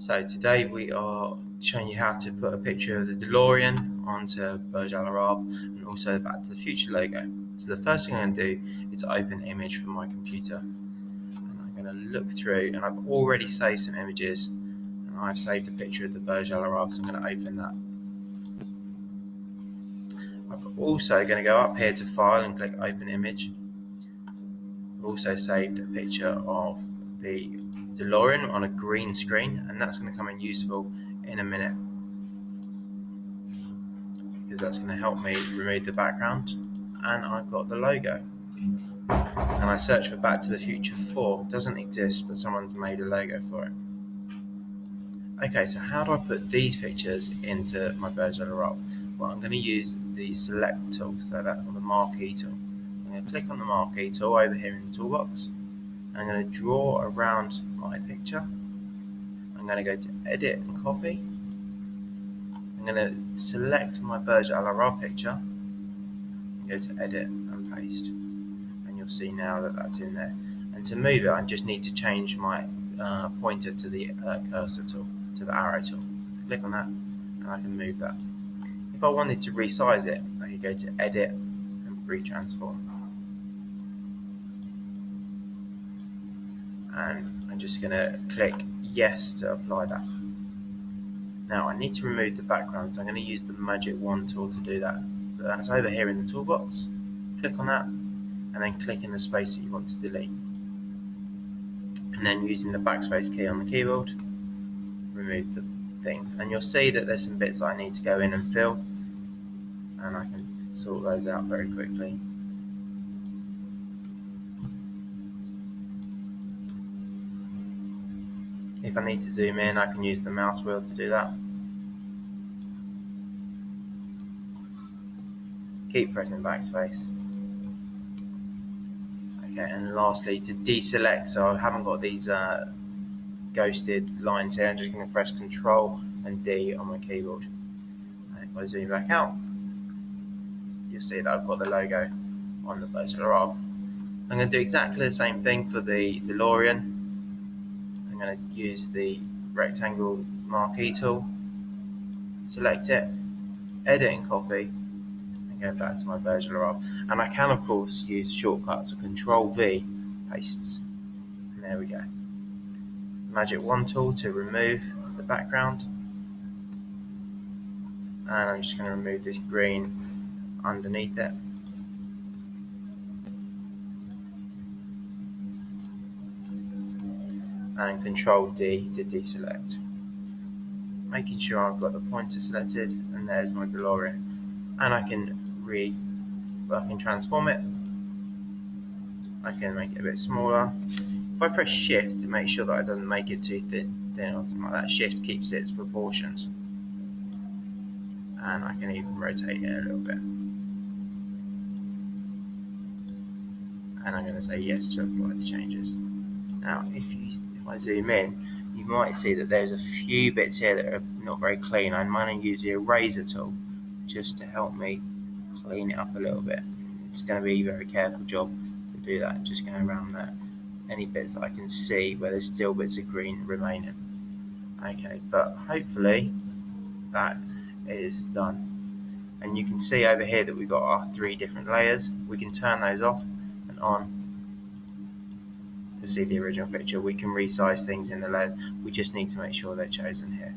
So today we are showing you how to put a picture of the DeLorean onto Burj Al Arab and also the Back to the Future logo. So the first thing I'm going to do is open image from my computer. And I'm going to look through, and I've already saved some images, and I've saved a picture of the Burj Al Arab, so I'm going to open that. I'm also going to go up here to File and click Open Image. I've also saved a picture of the DeLorean on a green screen, and that's going to come in useful in a minute because that's going to help me remove the background. And I've got the logo, and I search for Back to the Future 4. It doesn't exist, but someone's made a logo for it. Okay, so how do I put these pictures into my Burj Al Arab? Well, I'm going to use the Select tool, so that, or the Marquee tool. I'm going to click on the Marquee tool over here in the toolbox. I'm going to draw around my picture. I'm going to go to Edit and Copy. I'm going to select my Burj Al Arab picture, go to Edit and Paste, and you'll see now that that's in there. And to move it, I just need to change my pointer to the cursor tool, to the arrow tool. Click on that, and I can move that. If I wanted to resize it, I could go to Edit and Retransform. And I'm just going to click Yes to apply that. Now I need to remove the background, so I'm going to use the Magic Wand tool to do that. So that's over here in the toolbox. Click on that, and then click in the space that you want to delete. And then using the backspace key on the keyboard, remove the things. And you'll see that there's some bits that I need to go in and fill, and I can sort those out very quickly. If I need to zoom in, I can use the mouse wheel to do that. Keep pressing backspace. Okay, and lastly, to deselect, so I haven't got these ghosted lines here, I'm just going to press Ctrl and D on my keyboard. And if I zoom back out, you'll see that I've got the logo on the Burj Al Arab. I'm going to do exactly the same thing for the DeLorean. I'm going to use the rectangle marquee tool, select it, edit and copy, and go back to my Burj Al Arab. And I can of course use shortcuts, so Control V pastes, and there we go. Magic Wand tool to remove the background, and I'm just going to remove this green underneath it. And Control D to deselect. Making sure I've got the pointer selected, and there's my DeLorean. And I can transform it. I can make it a bit smaller. If I press Shift to make sure that it doesn't make it too thin or something like that, Shift keeps its proportions. And I can even rotate it a little bit. And I'm going to say yes to apply the changes. Now, if I zoom in, you might see that there's a few bits here that are not very clean. I'm going to use the eraser tool just to help me clean it up a little bit. It's going to be a very careful job to do that. Just going around there, any bits that I can see where there's still bits of green remaining. Okay, but hopefully that is done. And you can see over here that we've got our 3 different layers. We can turn those off and on to see the original picture. We can resize things in the layers. We just need to make sure they're chosen here.